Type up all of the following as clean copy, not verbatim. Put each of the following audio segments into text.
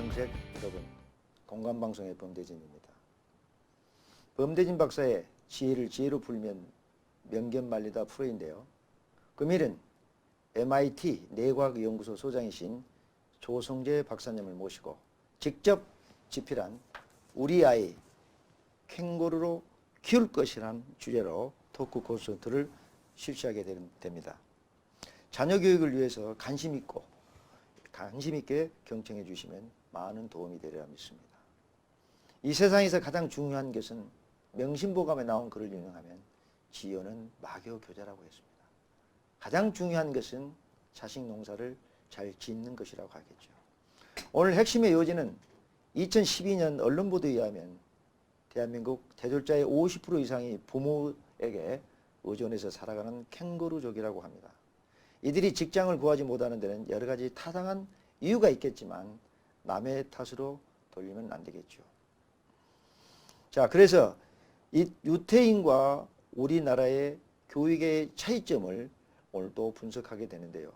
청색 여러분, 공감방송의 범대진입니다. 범대진 박사의 지혜를 지혜로 풀면 명견말리다 프로인데요. 금일은 MIT 내과학연구소 소장이신 조성재 박사님을 모시고 직접 집필한 우리 아이 캥거루로 키울 것이라는 주제로 토크 콘서트를 실시하게 됩니다. 자녀 교육을 위해서 관심 있게 경청해 주시면 많은 도움이 되리라 믿습니다. 이 세상에서 가장 중요한 것은 명심보감에 나온 글을 인용하면 지연은 마교교자라고 했습니다. 가장 중요한 것은 자식 농사를 잘 짓는 것이라고 하겠죠. 오늘 핵심의 요지는 2012년 언론 보도에 의하면 대한민국 대졸자의 50% 이상이 부모에게 의존해서 살아가는 캥거루족이라고 합니다. 이들이 직장을 구하지 못하는 데는 여러 가지 타당한 이유가 있겠지만 남의 탓으로 돌리면 안 되겠죠. 자, 그래서 이 유태인과 우리나라의 교육의 차이점을 오늘도 분석하게 되는데요.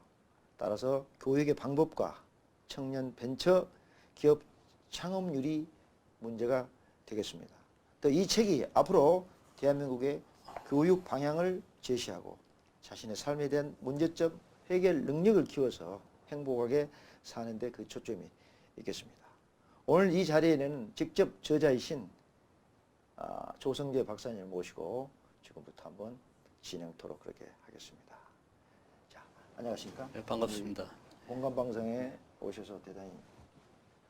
따라서 교육의 방법과 청년 벤처 기업 창업률이 문제가 되겠습니다. 또 이 책이 앞으로 대한민국의 교육 방향을 제시하고 자신의 삶에 대한 문제점 해결 능력을 키워서 행복하게 사는데 그 초점이 있겠습니다. 오늘 이 자리에는 직접 저자이신 조성재 박사님을 모시고 지금부터 한번 진행토록 그렇게 하겠습니다. 자, 안녕하십니까? 네, 반갑습니다. 공감방송에 오셔서 대단히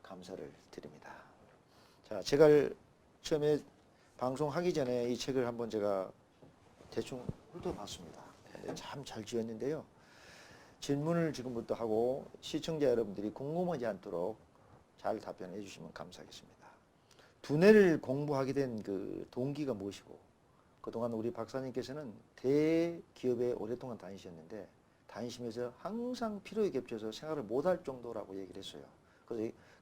감사를 드립니다. 자, 제가 처음에 방송하기 전에 이 책을 한번 제가 대충 훑어봤습니다. 참 잘 지었는데요. 질문을 지금부터 하고 시청자 여러분들이 궁금하지 않도록 잘 답변해 주시면 감사하겠습니다. 두뇌를 공부하게 된 그 동기가 무엇이고, 그동안 우리 박사님께서는 대기업에 오랫동안 다니셨는데 다니시면서 항상 필요에 겹쳐서 생활을 못할 정도라고 얘기를 했어요.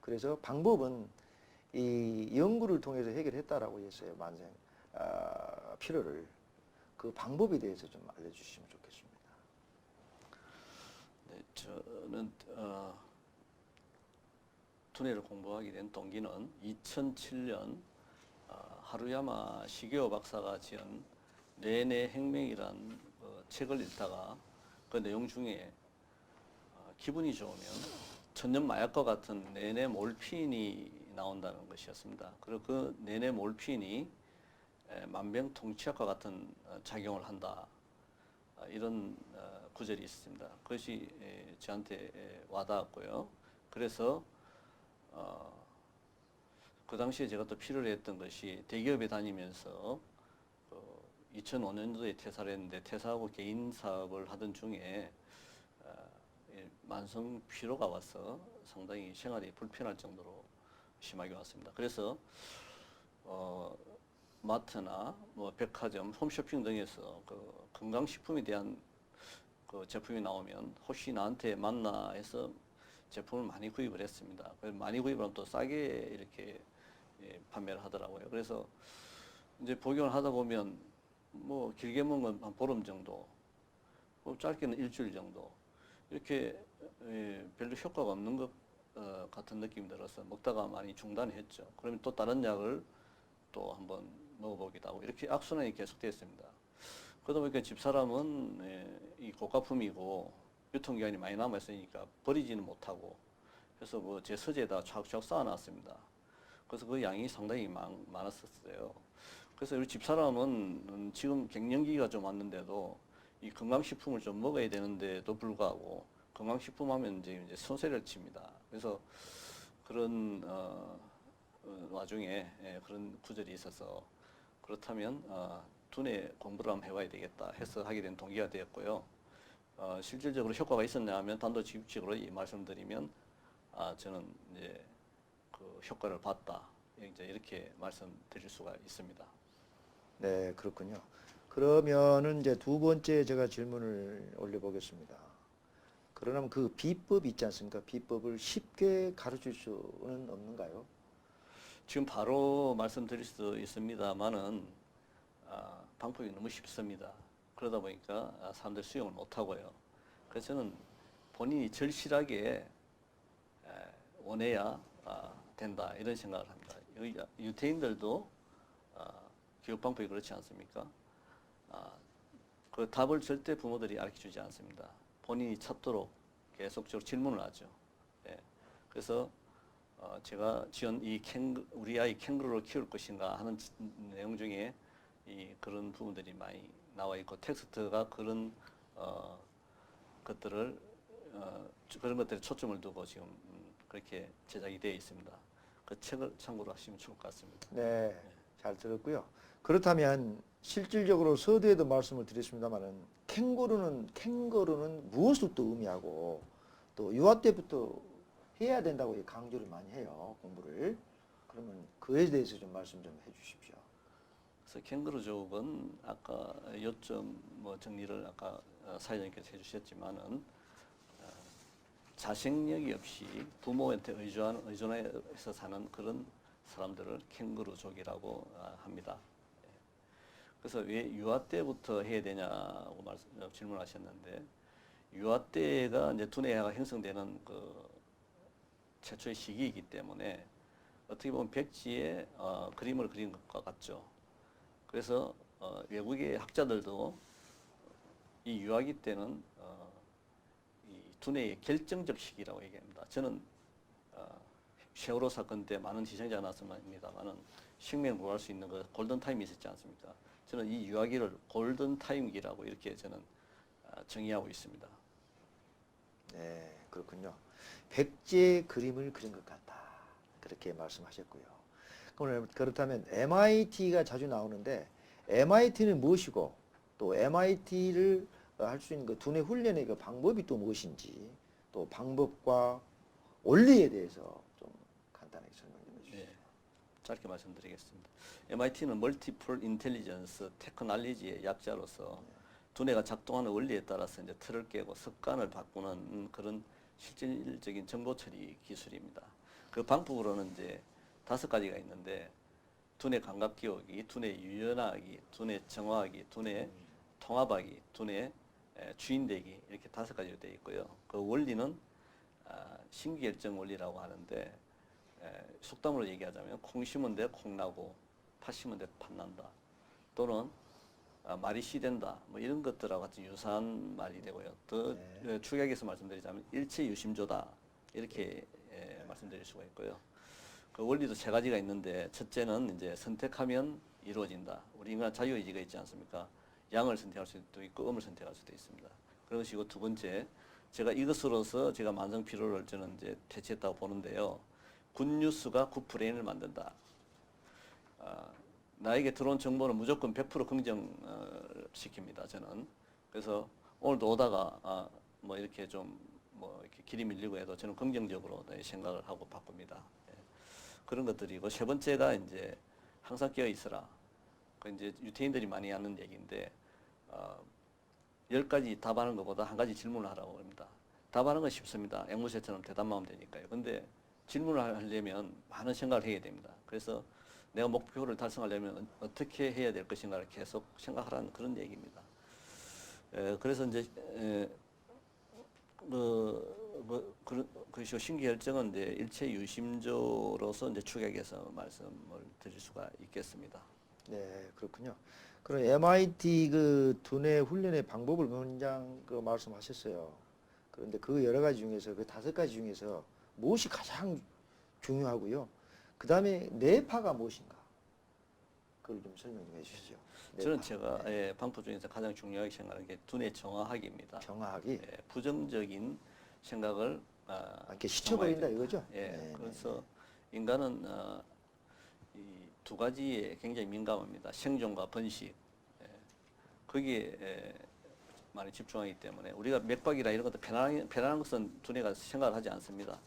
그래서 방법은 이 연구를 통해서 해결했다라고 했어요. 만생 필요를. 그 방법에 대해서 좀 알려주시면 좋겠습니다. 네, 저는 두뇌를 공부하게 된 동기는 2007년 하루야마 시게오 박사가 지은 뇌내 혁명이란 책을 읽다가 그 내용 중에 기분이 좋으면 천년 마약과 같은 뇌내 몰핀이 나온다는 것이었습니다. 그리고 그 뇌내 몰핀이 만병통치약과 같은 작용을 한다. 이런 구절이 있습니다. 그것이 저한테 와닿았고요. 그래서 그 당시에 제가 또 필요로 했던 것이 대기업에 다니면서 2005년도에 퇴사를 했는데 퇴사하고 개인 사업을 하던 중에 만성 피로가 와서 상당히 생활이 불편할 정도로 심하게 왔습니다. 그래서 마트나 뭐 백화점, 홈쇼핑 등에서 그 건강식품에 대한 그 제품이 나오면 혹시 나한테 맞나 해서 제품을 많이 구입을 했습니다. 많이 구입을 하면 또 싸게 이렇게 판매를 하더라고요. 그래서 이제 복용을 하다 보면 뭐 길게 먹으면 한 보름 정도, 뭐 짧게는 일주일 정도 이렇게 별로 효과가 없는 것 같은 느낌이 들어서 먹다가 많이 중단했죠. 그러면 또 다른 약을 또 한번 먹어보기도 하고 이렇게 악순환이 계속됐습니다. 그러다 보니까 집사람은 이 고가품이고 유통기한이 많이 남아있으니까 버리지는 못하고 그래서 뭐 제 서재에다 쫙쫙 쌓아놨습니다. 그래서 그 양이 상당히 많았었어요. 그래서 우리 집사람은 지금 갱년기가 좀 왔는데도 이 건강식품을 좀 먹어야 되는데도 불구하고 건강식품 하면 이제 손세를 칩니다. 그래서 그런 와중에 그런 구절이 있어서 그렇다면 두뇌 공부를 한번 해봐야 되겠다 해서 하게 된 동기가 되었고요. 실질적으로 효과가 있었냐 하면 단도직입적으로 말씀드리면 저는 이제 그 효과를 봤다. 이제 이렇게 말씀드릴 수가 있습니다. 네, 그렇군요. 그러면은 이제 두 번째 제가 질문을 올려보겠습니다. 그러면 그 비법 있지 않습니까? 비법을 쉽게 가르칠 수는 없는가요? 지금 바로 말씀드릴 수 있습니다만은 방법이 너무 쉽습니다. 그러다 보니까 사람들 수용을 못하고요. 그래서 저는 본인이 절실하게 원해야 된다 이런 생각을 합니다. 여기 유태인들도 교육 방법이 그렇지 않습니까? 그 답을 절대 부모들이 가르쳐주지 않습니다. 본인이 찾도록 계속적으로 질문을 하죠. 예. 그래서 제가 지은 우리 아이 캥거루를 키울 것인가 하는 내용 중에 그런 부분들이 많이 나와 있고 텍스트가 그런 것들을 그런 것들에 초점을 두고 지금 그렇게 제작이 되어 있습니다. 그 책을 참고로 하시면 좋을 것 같습니다. 네, 잘 들었고요. 그렇다면 실질적으로 서두에도 말씀을 드렸습니다만은 캥거루는 무엇을 또 의미하고 또 유아 때부터 해야 된다고 강조를 많이 해요, 공부를. 그러면 그에 대해서 좀 말씀 좀 해주십시오. 그래서 캥거루족은 아까 요점 정리를 아까 사회자님께서 해주셨지만은 자생력이 없이 부모한테 의존해서 사는 그런 사람들을 캥거루족이라고 합니다. 그래서 왜 유아 때부터 해야 되냐고 질문하셨는데 유아 때가 이제 두뇌가 형성되는 그 최초의 시기이기 때문에 어떻게 보면 백지에 그림을 그린 것과 같죠. 그래서 외국의 학자들도 이 유아기 때는 이 두뇌의 결정적 시기라고 얘기합니다. 저는 세월호 사건 때 많은 희생자가 났습니다만은 생명을 구할 수 있는 그 골든 타임이 있었지 않습니까? 저는 이 유아기를 골든 타임기라고 이렇게 저는 정의하고 있습니다. 네, 그렇군요. 백제 그림을 그린 것 같다. 그렇게 말씀하셨고요. 그렇다면 MIT가 자주 나오는데 MIT는 무엇이고 또 MIT를 할 수 있는 그 두뇌 훈련의 그 방법이 또 무엇인지 또 방법과 원리에 대해서 좀 간단하게 설명 좀 해주시죠. 네, 짧게 말씀드리겠습니다. MIT는 멀티플 인텔리전스 테크놀로지의 약자로서 두뇌가 작동하는 원리에 따라서 이제 틀을 깨고 습관을 바꾸는 그런 실질적인 정보 처리 기술입니다. 그 방법으로는 이제 5가지가 있는데 두뇌 감각 기억이, 두뇌 유연하기, 두뇌 정화하기, 두뇌 통합하기, 두뇌 주인되기 이렇게 5가지로 되어 있고요. 그 원리는 신기결정 원리라고 하는데 속담으로 얘기하자면 콩 심은 데 콩 나고 팥 심은 데 팥 난다. 또는 말이 시된다. 뭐 이런 것들하고 같이 유사한 말이 되고요. 더 축약해서 말씀드리자면 일체유심조다. 이렇게 말씀드릴 수가 있고요. 그 원리도 3가지가 있는데 첫째는 이제 선택하면 이루어진다. 우리 인간 자유의지가 있지 않습니까? 양을 선택할 수도 있고 음을 선택할 수도 있습니다. 그런 것이고 두 번째, 제가 이것으로서 제가 만성 피로를 저는 이제 퇴치했다고 보는데요. 굿뉴스가 굿브레인을 만든다. 나에게 들어온 정보는 무조건 100% 긍정시킵니다. 저는. 그래서 오늘도 오다가 뭐 이렇게 좀 뭐 이렇게 길이 밀리고 해도 저는 긍정적으로 생각을 하고 바꿉니다. 예. 그런 것들이고 세 번째가 이제 항상 깨어 있어라. 그 이제 유태인들이 많이 하는 얘기인데 10가지 답하는 것보다 1가지 질문을 하라고 합니다. 답하는 건 쉽습니다. 앵무새처럼 대답만 하면 되니까요. 근데 질문을 하려면 많은 생각을 해야 됩니다. 그래서 내가 목표를 달성하려면 어떻게 해야 될 것인가를 계속 생각하라는 그런 얘기입니다. 그래서 이제 그 신기결정은 이제 일체유심조로서 이제 축약해서 말씀을 드릴 수가 있겠습니다. 네, 그렇군요. 그럼 MIT 그 두뇌 훈련의 방법을 원장 그 말씀하셨어요. 그런데 그 여러 가지 중에서 그 5가지 중에서 무엇이 가장 중요하고요. 그 다음에 뇌파가 무엇인가? 그걸 좀 설명 좀 해주시죠. 저는 제가 방법 중에서 가장 중요하게 생각하는 게 두뇌 정화학입니다. 정화하기. 부정적인 생각을 이렇게 시쳐버린다 이거죠? 예, 그래서 인간은 이 2가지에 굉장히 민감합니다. 생존과 번식. 거기에 많이 집중하기 때문에 우리가 맥박이라 이런 것도 편안한 것은 두뇌가 생각을 하지 않습니다.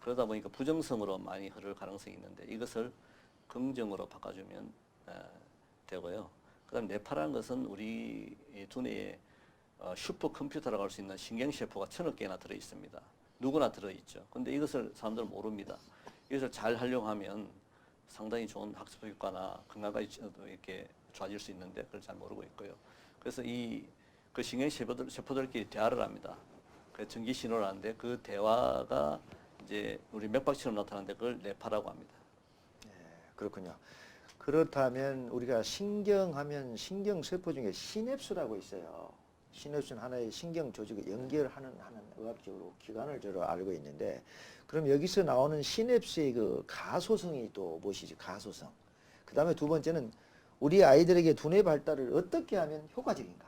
그러다 보니까 부정성으로 많이 흐를 가능성이 있는데 이것을 긍정으로 바꿔주면 되고요. 그 다음에 뇌파라는 것은 우리 두뇌에 슈퍼컴퓨터라고 할 수 있는 신경세포가 1000억 개나 들어있습니다. 누구나 들어있죠. 근데 이것을 사람들은 모릅니다. 이것을 잘 활용하면 상당히 좋은 학습 효과나 건강까지 이렇게 좋아질 수 있는데 그걸 잘 모르고 있고요. 그래서 그 신경세포들끼리 대화를 합니다. 그 전기 신호를 하는데 그 대화가 이제 우리 맥박처럼 나타나는데 그걸 뇌파라고 합니다. 그렇군요. 그렇다면 우리가 신경하면 신경세포 중에 시냅스라고 있어요. 시냅스는 하나의 신경 조직을 연결하는 의학적으로 기관을 저로 알고 있는데, 그럼 여기서 나오는 시냅스의 그 가소성이 또 무엇이지? 가소성. 그 다음에 두 번째는 우리 아이들에게 두뇌 발달을 어떻게 하면 효과적인가?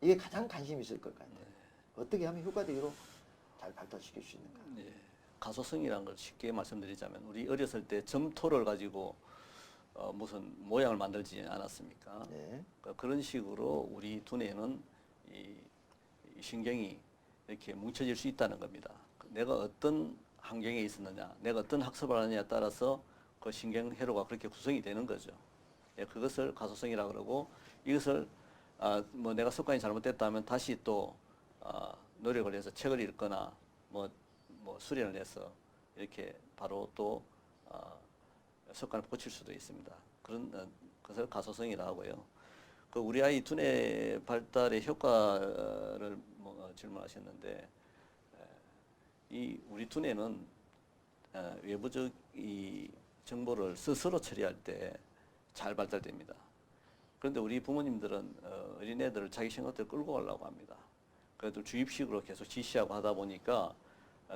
이게 가장 관심이 있을 것 같아요. 어떻게 하면 효과적으로 잘 발달시킬 수 있는가? 예, 가소성이라는 걸 쉽게 말씀드리자면 우리 어렸을 때 점토를 가지고 무슨 모양을 만들지 않았습니까? 네. 그런 식으로 우리 두뇌는 이 신경이 이렇게 뭉쳐질 수 있다는 겁니다. 내가 어떤 환경에 있었느냐, 내가 어떤 학습을 하느냐에 따라서 그 신경 회로가 그렇게 구성이 되는 거죠. 예, 그것을 가소성이라 그러고, 이것을 뭐 내가 습관이 잘못됐다면 다시 또 노력을 해서 책을 읽거나 뭐 수련을 해서 이렇게 바로 또 습관을 고칠 수도 있습니다. 그런 것을 가소성이라 하고요. 그 우리 아이 두뇌 발달의 효과를 질문하셨는데, 이 우리 두뇌는 외부적 이 정보를 스스로 처리할 때 잘 발달됩니다. 그런데 우리 부모님들은 어린애들을 자기 생각대로 끌고 가려고 합니다. 그래도 주입식으로 계속 지시하고 하다 보니까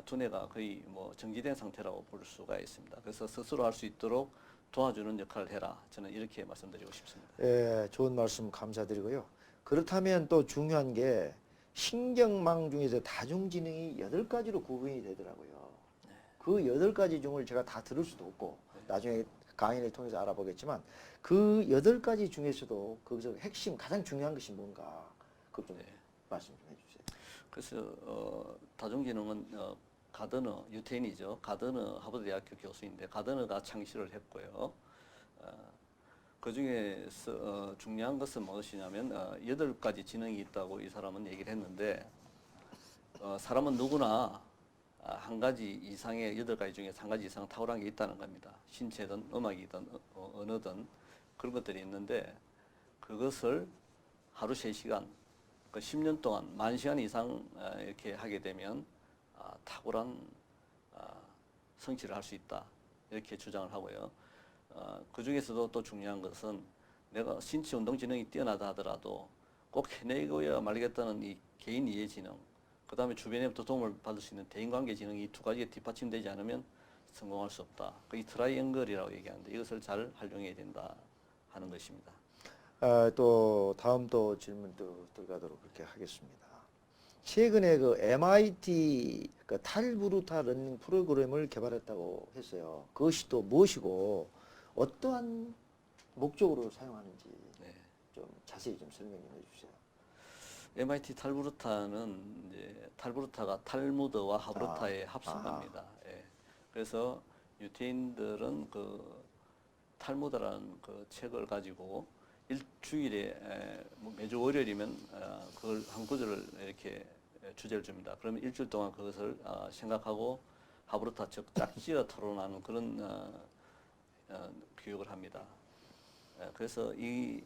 두뇌가 거의 뭐 정지된 상태라고 볼 수가 있습니다. 그래서 스스로 할 수 있도록 도와주는 역할을 해라. 저는 이렇게 말씀드리고 싶습니다. 예, 좋은 말씀 감사드리고요. 그렇다면 또 중요한 게 신경망 중에서 다중지능이 8가지로 구분이 되더라고요. 그 8가지 중을 제가 다 들을 수도 없고 나중에 강의를 통해서 알아보겠지만, 그 8가지 중에서도 거기서 핵심 가장 중요한 것이 뭔가 그것 좀 말씀 좀 해주세요. 그래서 다중지능은 가드너, 유태인이죠. 가드너 하버드 대학교 교수인데 가드너가 창시를 했고요. 그 중에서 중요한 것은 무엇이냐면 8가지 지능이 있다고 이 사람은 얘기를 했는데, 사람은 누구나 한 가지 이상의 8가지 중에 한 가지 이상 탁월한 게 있다는 겁니다. 신체든 음악이든 언어든 그런 것들이 있는데, 그것을 하루 3시간, 그 10년 동안 10,000시간 이상 이렇게 하게 되면 탁월한 성취를 할 수 있다, 이렇게 주장을 하고요. 그 중에서도 또 중요한 것은 내가 신체 운동 지능이 뛰어나다 하더라도 꼭 해내고야 말겠다는 이 개인 이해 지능, 그 다음에 주변에부터 도움을 받을 수 있는 대인관계 지능이 이 2가지가 뒷받침되지 않으면 성공할 수 없다. 이 트라이앵글이라고 얘기하는데 이것을 잘 활용해야 된다 하는 것입니다. 또 다음 또 질문도 들어가도록 그렇게 하겠습니다. 최근에 그 MIT 그 탈브루타 러닝 프로그램을 개발했다고 했어요. 그것이 또 무엇이고 어떠한 목적으로 사용하는지 좀 자세히 좀 설명 좀 해주세요. MIT 탈브루타는 이제 탈브루타가 탈무드와 하브루타의 합성어입니다. 예. 그래서 유태인들은 그 탈무드라는 그 책을 가지고 일주일에 매주 월요일이면 그걸 한 구절을 이렇게 주제를 줍니다. 그러면 일주일 동안 그것을 생각하고 하브루타 즉 짝지어 토론하는 그런 교육을 합니다. 그래서 이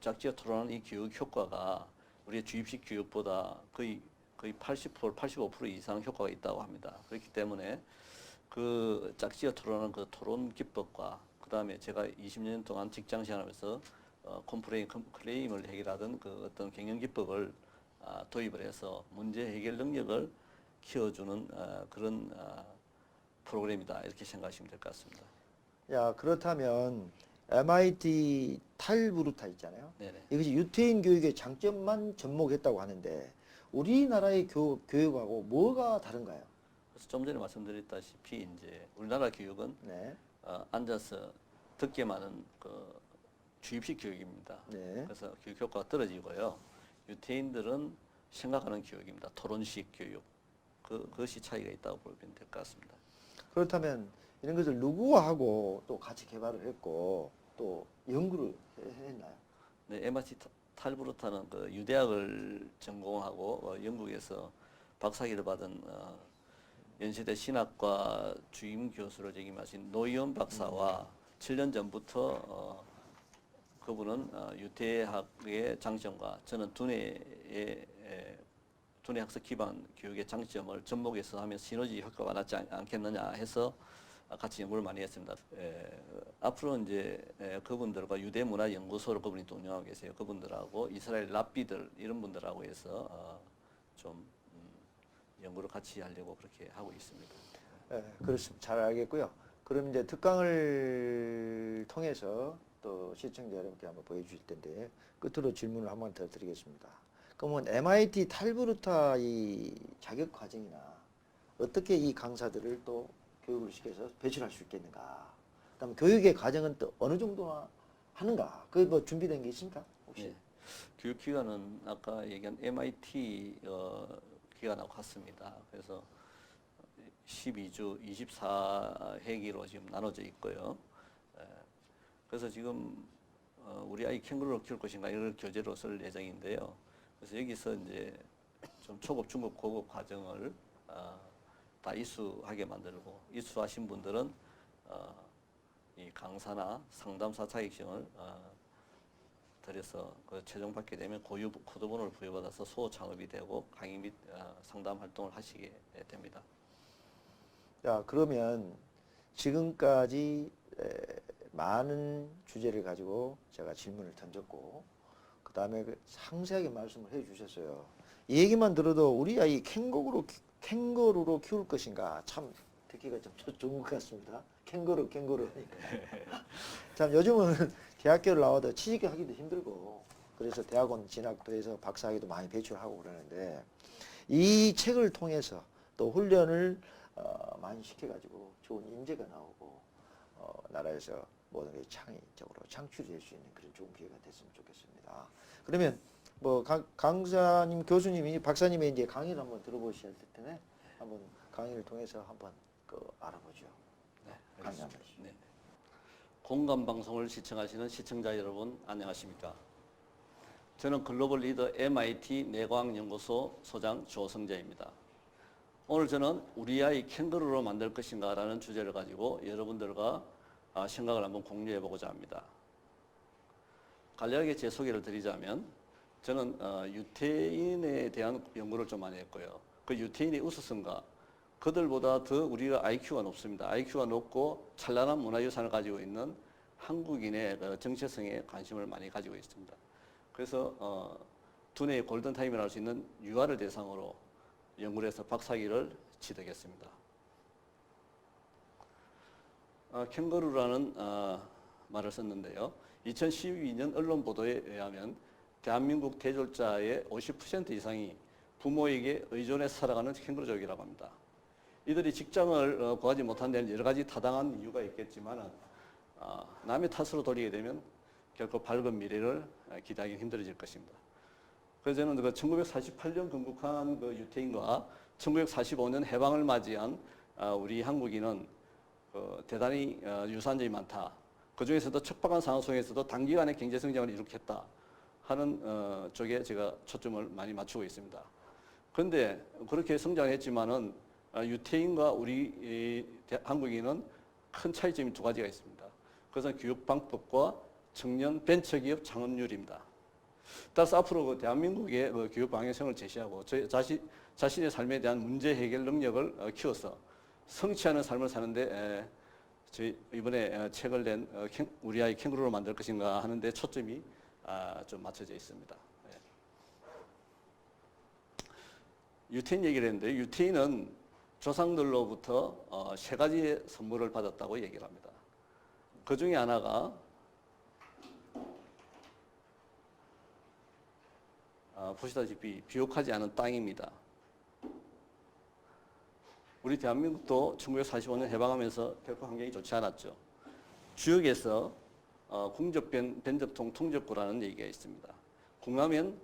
짝지어 토론하는 이 교육 효과가 우리의 주입식 교육보다 거의 80%, 85% 이상 효과가 있다고 합니다. 그렇기 때문에 그 짝지어 토론하는 그 토론 기법과 그 다음에 제가 20년 동안 직장 생활하면서 클레임을 해결하던 그 어떤 경영 기법을 도입을 해서 문제 해결 능력을 키워주는 그런 프로그램이다, 이렇게 생각하시면 될 것 같습니다. 야, 그렇다면 MIT 탈브루타 있잖아요. 네네. 이것이 유태인 교육의 장점만 접목했다고 하는데 우리나라의 교육하고 뭐가 다른가요? 그래서 좀 전에 말씀드렸다시피 이제 우리나라 교육은 네. 앉아서 듣게만 하는 그 주입식 교육입니다. 네. 그래서 교육 효과가 떨어지고요. 유태인들은 생각하는 교육입니다. 토론식 교육. 그것이 차이가 있다고 보면 될 것 같습니다. 그렇다면 이런 것을 누구와 하고 또 같이 개발을 했고 또 연구를 했나요? 네, MIT 탈브루타는 그 유대학을 전공하고 영국에서 박사학위를 받은 연세대 신학과 주임 교수를 역임하신 노희연 박사와 7년 전부터 그분은 유태학의 장점과 저는 두뇌의 두뇌 학습 기반 교육의 장점을 접목해서 하면 시너지 효과가 나지 않겠느냐 해서 같이 연구를 많이 했습니다. 앞으로 이제 그분들과 유대문화연구소를 그분이 또 운영하고 계세요. 그분들하고 이스라엘 랍비들 이런 분들하고 해서 좀 연구를 같이 하려고 그렇게 하고 있습니다. 그렇습니다. 잘 알겠고요. 그럼 이제 특강을 통해서 또 시청자 여러분께 한번 보여주실 텐데 끝으로 질문을 한 번 더 드리겠습니다. 그러면 MIT 탈브루타 이 자격 과정이나 어떻게 이 강사들을 또 교육을 시켜서 배출할 수 있겠는가? 그다음 교육의 과정은 또 어느 정도나 하는가? 그게 뭐 준비된 게 있습니까? 혹시? 네. 교육 기관은 아까 얘기한 MIT 기관하고 같습니다. 그래서 12주 24회기로 지금 나눠져 있고요. 그래서 지금 우리 아이 캥거루를 키울 것인가 이걸 교재로 쓸 예정인데요. 그래서 여기서 이제 좀 초급, 중급, 고급 과정을 다 이수하게 만들고 이수하신 분들은 이 강사나 상담사 자격증을 들여서 그 최종받게 되면 코드번호를 부여받아서 수호 창업이 되고 강의 및 상담 활동을 하시게 됩니다. 자, 그러면 지금까지 많은 주제를 가지고 제가 질문을 던졌고 그 다음에 상세하게 말씀을 해 주셨어요. 이 얘기만 들어도 우리 아이 캥거루로 키울 것인가 참 듣기가 좀 좋은 것 같습니다. 캥거루. 참 요즘은 대학교를 나와도 취직하기도 힘들고 그래서 대학원 진학도 해서 박사학위도 많이 배출하고 그러는데 이 책을 통해서 또 훈련을 많이 시켜가지고 좋은 인재가 나오고 나라에서 모든 게 창의적으로 창출이 될 수 있는 그런 좋은 기회가 됐으면 좋겠습니다. 그러면 뭐 강사님, 교수님이 박사님의 이제 강의를 한번 들어보셔야 될 텐데 한번 강의를 통해서 한번 알아보죠. 네, 강의 한번. 네. 공감 방송을 시청하시는 시청자 여러분 안녕하십니까? 저는 글로벌 리더 MIT 내과학연구소 소장 조성재입니다. 오늘 저는 우리 아이 캥거루로 만들 것인가 라는 주제를 가지고 여러분들과 생각을 한번 공유해 보고자 합니다. 간략하게 제 소개를 드리자면 저는 유태인에 대한 연구를 좀 많이 했고요. 그 유태인의 우수성과 그들보다 더 우리가 IQ가 높습니다. IQ가 높고 찬란한 문화유산을 가지고 있는 한국인의 정체성에 관심을 많이 가지고 있습니다. 그래서 두뇌의 골든타임이라고 할 수 있는 유아를 대상으로 연구를 해서 박사학위를 취득했습니다. 캥거루라는 말을 썼는데요. 2012년 언론 보도에 의하면 대한민국 대졸자의 50% 이상이 부모에게 의존해서 살아가는 캥거루족이라고 합니다. 이들이 직장을 구하지 못한 데는 여러 가지 타당한 이유가 있겠지만 남의 탓으로 돌리게 되면 결코 밝은 미래를 기대하기 힘들어질 것입니다. 그래서 저는 그 1948년 건국한 그 유태인과 1945년 해방을 맞이한 우리 한국인은 대단히 유사한 점이 많다. 그 중에서도 척박한 상황 속에서도 단기간에 경제 성장을 이룩했다 하는 쪽에 제가 초점을 많이 맞추고 있습니다. 그런데 그렇게 성장했지만은 유태인과 우리 한국인은 큰 차이점이 두 가지가 있습니다. 그것은 교육 방법과 청년 벤처기업 창업률입니다. 따라서 앞으로 그 대한민국의 그 교육 방향성을 제시하고 자신의 삶에 대한 문제 해결 능력을 키워서 성취하는 삶을 사는데 저희 이번에 책을 낸 우리 아이 캥거루로 만들 것인가 하는데 초점이 좀 맞춰져 있습니다. 유태인 얘기를 했는데 유태인은 조상들로부터 세 가지의 선물을 받았다고 얘기를 합니다. 그 중에 하나가 보시다시피 비옥하지 않은 땅입니다. 우리 대한민국도 1945년 해방하면서 결코 환경이 좋지 않았죠. 주역에서 궁적 변접통 통접구라는 얘기가 있습니다. 궁하면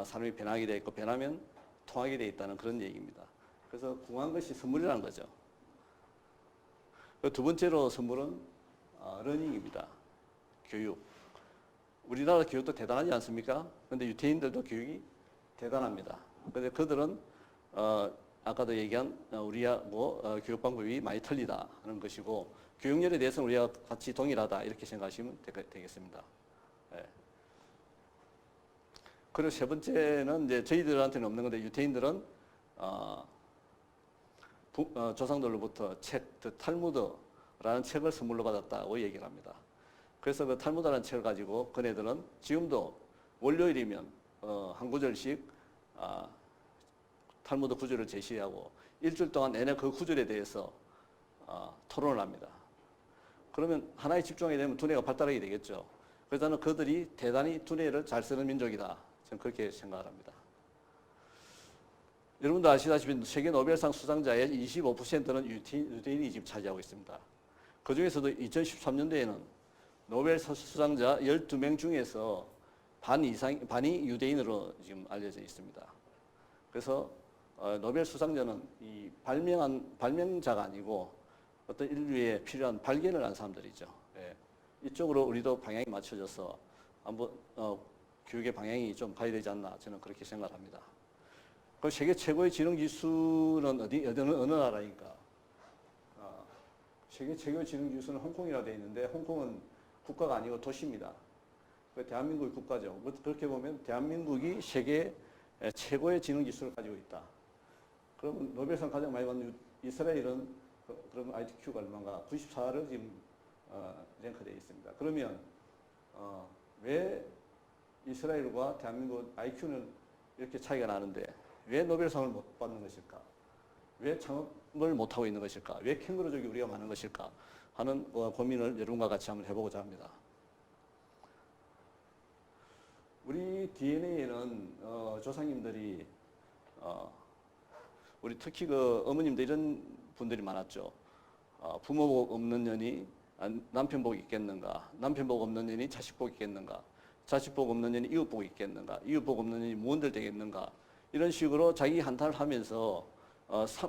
사람이 변하게 돼 있고 변하면 통하게 돼 있다는 그런 얘기입니다. 그래서 궁한 것이 선물이라는 거죠. 두 번째로 선물은 러닝입니다. 교육. 우리나라 교육도 대단하지 않습니까? 그런데 유태인들도 교육이 대단합니다. 그런데 그들은 아까도 얘기한 우리하고 교육 방법이 많이 틀리다 하는 것이고 교육열에 대해서는 우리가 같이 동일하다 이렇게 생각하시면 되겠습니다. 네. 그리고 세 번째는 이제 저희들한테는 없는 건데 유태인들은 조상들로부터 책, 탈무드라는 책을 선물로 받았다고 얘기를 합니다. 그래서 그 탈무드라는 책을 가지고 그네들은 지금도 월요일이면 한 구절씩 탈무드 구절을 제시하고 일주일 동안 내내 그 구절에 대해서 토론을 합니다. 그러면 하나에 집중하게 되면 두뇌가 발달하게 되겠죠. 그래서 저는 그들이 대단히 두뇌를 잘 쓰는 민족이다. 저는 그렇게 생각을 합니다. 여러분도 아시다시피 세계 노벨상 수상자의 25%는 유대인이 지금 차지하고 있습니다. 그 중에서도 2013년도에는 노벨 수상자 12명 중에서 반이 유대인으로 지금 알려져 있습니다. 그래서 노벨 수상자는 이 발명자가 아니고 어떤 인류에 필요한 발견을 한 사람들이죠. 예. 이쪽으로 우리도 방향이 맞춰져서 한번 교육의 방향이 좀 가야 되지 않나 저는 그렇게 생각합니다. 그 세계 최고의 지능 지수는 어느 나라인가? 세계 최고의 지능 지수는 홍콩이라고 되어 있는데 홍콩은 국가가 아니고 도시입니다. 대한민국이 국가죠. 그렇게 보면 대한민국이 세계 최고의 지능 지수를 가지고 있다. 그러면 노벨상 가장 많이 받는 이스라엘은 그럼 IQ가 얼마인가? 94를 지금 랭크되어 있습니다. 그러면 왜 이스라엘과 대한민국 IQ는 이렇게 차이가 나는데 왜 노벨상을 못 받는 것일까? 왜 창업을 못하고 있는 것일까? 왜 캥거루족이 우리가 많은 것일까? 하는 고민을 여러분과 같이 한번 해보고자 합니다. 우리 DNA에는 조상님들이 우리 특히 그 어머님들 이런 분들이 많았죠. 부모 복 없는 년이 남편 복 있겠는가? 남편 복 없는 년이 자식 복 있겠는가? 자식 복 없는 년이 이웃 복 있겠는가? 이웃 복 없는 년이 무언들 되겠는가? 이런 식으로 자기 한탄을 하면서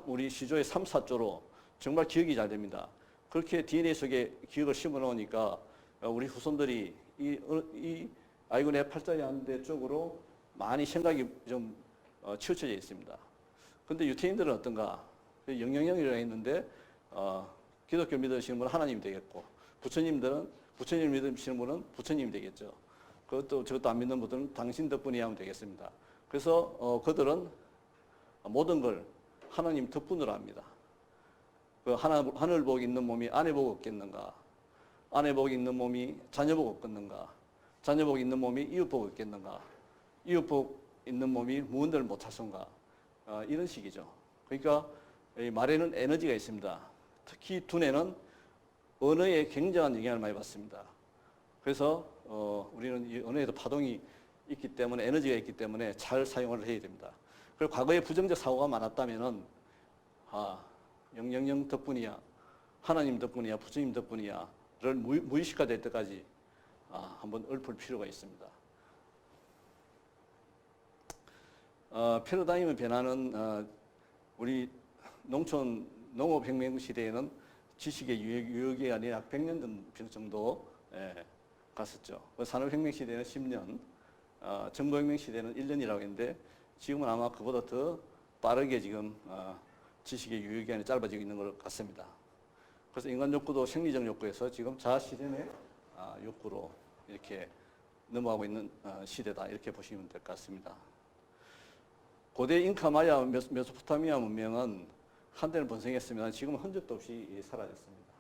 우리 시조의 3, 4조로 정말 기억이 잘 됩니다. 그렇게 DNA 속에 기억을 심어 놓으니까 우리 후손들이 이 아이고 내 팔자에 하는데 쪽으로 많이 생각이 좀 치우쳐져 있습니다. 근데 유태인들은 어떤가? 영영영이라고 했는데 기독교 믿으시는 분은 하나님이 되겠고 부처님 믿으시는 분은 부처님이 되겠죠. 저것도 안 믿는 분들은 당신 덕분이야 하면 되겠습니다. 그래서 그들은 모든 걸 하나님 덕분으로 합니다. 그 하늘 복 있는 몸이 아내 복 없겠는가? 아내 복 있는 몸이 자녀 복 없겠는가? 자녀 복 있는 몸이 이웃 복 없겠는가? 이웃 복 있는 몸이 무언들 못하선가? 이런 식이죠. 그러니까 이 말에는 에너지가 있습니다. 특히 두뇌는 언어에 굉장한 영향을 많이 받습니다. 그래서 우리는 이 언어에도 파동이 있기 때문에 에너지가 있기 때문에 잘 사용을 해야 됩니다. 그리고 과거에 부정적 사고가 많았다면은 영영영 덕분이야, 하나님 덕분이야, 부처님 덕분이야를 무의식화될 때까지 한번 읊을 필요가 있습니다. 패러다임의 변화는 우리 농업혁명 시대에는 지식의 유역이 아니라 100년 정도 갔었죠. 산업혁명 시대는 10년, 정보혁명 시대는 1년이라고 했는데 지금은 아마 그보다 더 빠르게 지금 지식의 유효기간이 짧아지고 있는 것 같습니다. 그래서 인간 욕구도 생리적 욕구에서 지금 자아실현의 욕구로 이렇게 넘어가고 있는 시대다 이렇게 보시면 될 것 같습니다. 고대 잉카 마야 메소포타미아 문명은 한때는 번성했으면 지금은 흔적도 없이 사라졌습니다.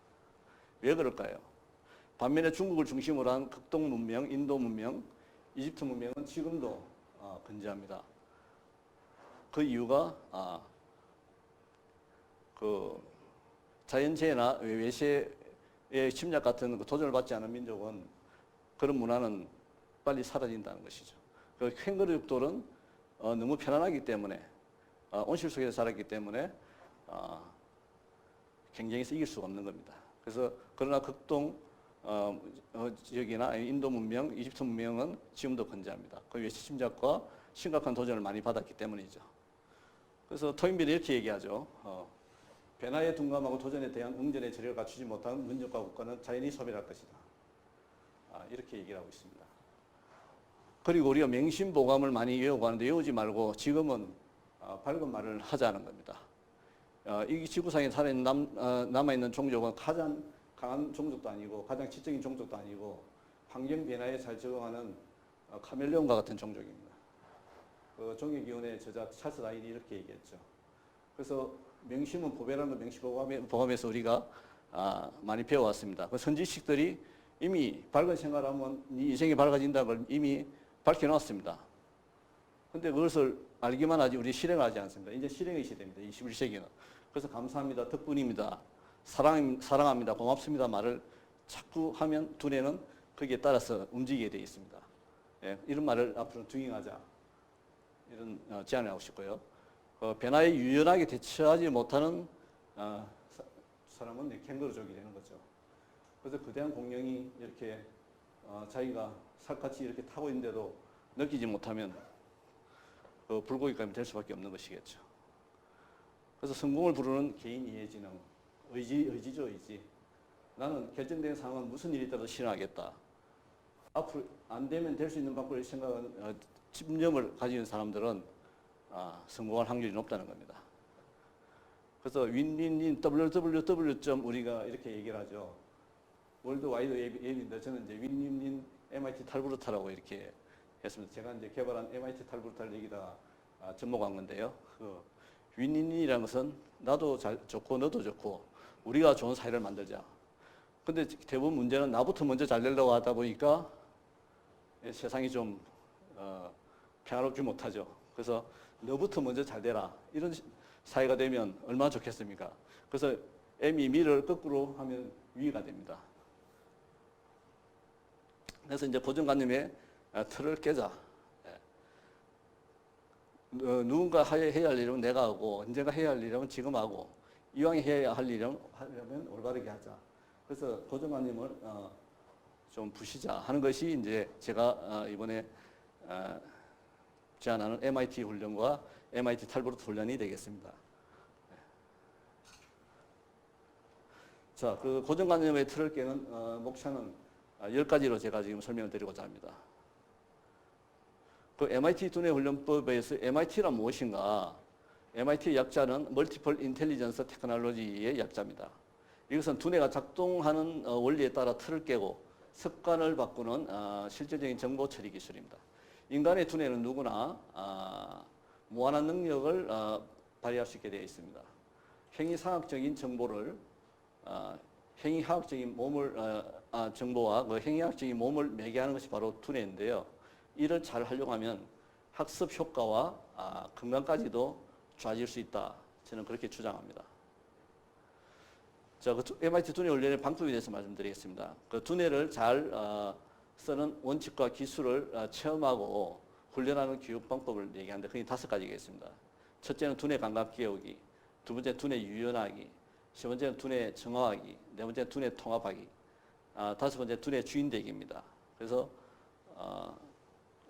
왜 그럴까요? 반면에 중국을 중심으로 한 극동 문명, 인도 문명, 이집트 문명은 지금도 건재합니다. 그 이유가 그 자연재해나 외세의 침략 같은 도전을 받지 않은 민족은 그런 문화는 빨리 사라진다는 것이죠. 그 캥거루족들은 너무 편안하기 때문에 온실 속에서 자랐기 때문에 경쟁에서 이길 수가 없는 겁니다. 그래서 그러나 극동 지역이나 인도 문명, 이집트 문명은 지금도 건재합니다. 그 외세 침략과 심각한 도전을 많이 받았기 때문이죠. 그래서 토인비는 이렇게 얘기하죠. 변화에 둔감하고 도전에 대한 응전의 재료를 갖추지 못한 민족과 국가는 자연히 소멸할 것이다. 이렇게 얘기를 하고 있습니다. 그리고 우리가 맹신보감을 많이 외우고 하는데 외우지 말고 지금은 밝은 말을 하자는 겁니다. 이 지구상에 남아있는 종족은 가장 강한 종족도 아니고 가장 지적인 종족도 아니고 환경 변화에 잘 적응하는 카멜레온과 같은 종족입니다. 그 종교기원의 저자 찰스 다윈이 이렇게 얘기했죠. 그래서 명심은 보배라는 걸 명심보감에서 우리가 많이 배워왔습니다. 그 선지식들이 이미 밝은 생활하면 네 인생이 밝아진다는 걸 이미 밝혀놨습니다. 근데 그것을 알기만 하지 우리 실행하지 않습니다. 이제 실행의 시대입니다. 21세기는. 그래서 감사합니다. 덕분입니다. 사랑합니다. 고맙습니다. 말을 자꾸 하면 두뇌는 거기에 따라서 움직이게 되어 있습니다. 예, 이런 말을 앞으로 중행하자. 이런 제안을 하고 싶고요. 변화에 유연하게 대처하지 못하는 사람은 캥거루족이 되는 거죠. 그래서 거대한 공룡이 이렇게 자기가 살갗이 이렇게 타고 있는데도 느끼지 못하면 불고기감이 될 수밖에 없는 것이겠죠. 그래서 성공을 부르는 개인 이해지능, 의지죠, 의지. 나는 결정된 상황은 무슨 일이 있더라도 실행하겠다. 앞으로 안 되면 될 수 있는 방법을 생각하는 집념을 가지는 사람들은 성공할 확률이 높다는 겁니다. 그래서 윈윈윈 www. 우리가 이렇게 얘기를 하죠. 월드와이드 웹인데 저는 이제 윈윈윈 MIT 탈브루타라고 이렇게 했습니다. 제가 이제 개발한 MIT 탈브루타를 여기다 접목한 건데요. 그 윈윈이라는 것은 나도 좋고 너도 좋고 우리가 좋은 사회를 만들자. 근데 대부분 문제는 나부터 먼저 잘 되려고 하다 보니까 세상이 좀 평화롭지 못하죠. 그래서 너부터 먼저 잘 되라. 이런 사회가 되면 얼마나 좋겠습니까? 그래서 M이 미를 거꾸로 하면 위가 됩니다. 그래서 이제 고정관념의 틀을 깨자. 누군가 해야 할 일은 내가 하고 언젠가 해야 할 일은 지금 하고 이왕 해야 할 일은 하려면 올바르게 하자. 그래서 고정관념을 좀 부시자 하는 것이 이제 제가 이번에 제안하는 MIT 훈련과 MIT 탈브루트 훈련이 되겠습니다. 자, 그 고정관념의 틀을 깨는 목차는 10가지로 제가 지금 설명을 드리고자 합니다. 그 MIT 두뇌 훈련법에서 MIT란 무엇인가? MIT 약자는 Multiple Intelligence Technology의 약자입니다. 이것은 두뇌가 작동하는 원리에 따라 틀을 깨고 습관을 바꾸는 실질적인 정보 처리 기술입니다. 인간의 두뇌는 누구나 무한한 능력을 발휘할 수 있게 되어 있습니다. 행위상학적인 정보를 행위학적인 정보와 그 행위학적인 몸을 매개하는 것이 바로 두뇌인데요. 이를 잘 활용하면 학습 효과와 건강까지도 좋아질 수 있다. 저는 그렇게 주장합니다. 자, 그 MIT 두뇌 훈련의 방법에 대해서 말씀드리겠습니다. 그 두뇌를 잘 쓰는 원칙과 기술을 체험하고 훈련하는 교육 방법을 얘기하는데 크게 5가지가 있습니다. 첫째는 두뇌 감각 기억이, 두 번째 두뇌 유연하기, 세 번째는 두뇌 정화하기, 네 번째는 두뇌 통합하기, 다섯 번째 두뇌 주인 되기입니다. 그래서